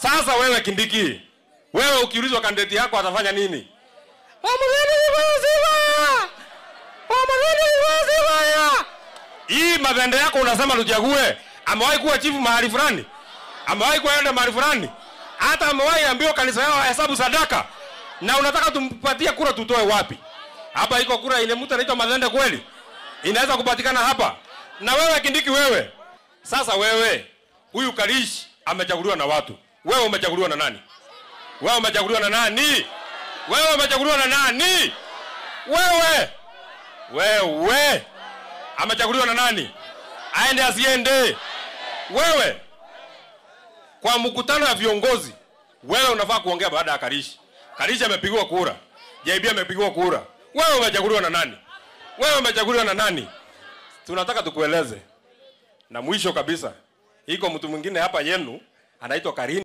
Sasa wewe Kindiki, wewe ukiulizwa kandidati yako atafanya nini? Hii mabende yako unasema tuchague. Amewahi kuwa chifu mahali fulani? Amewahi kuenda mahali fulani? Hata amewahi ambiwa kanisa yao hesabu sadaka? Na unataka tumpatie kura tutoe wapi? Hapa iko kura ile mtu anaitwa Mazende kweli? Inaweza kupatikana hapa? Na wewe Kindiki wewe. Sasa wewe, huyu Karish amechaguliwa na watu. Wewe umechaguliwa na nani? Wewe umechaguliwa na nani? Wewe umechaguliwa na nani? Wewe amechaguliwa na nani? Aende asiende? Wewe kwa mkutano wa viongozi, wewe unafaa kuongea baada ya Karish. Karish amepigiwa kura. JB amepigiwa kura. Wewe umechaguliwa na nani? Wewe umechaguliwa na nani? Tunataka tukueleze. Na mwisho kabisa, iko mtu mwingine hapa yenu anaitwa Karini.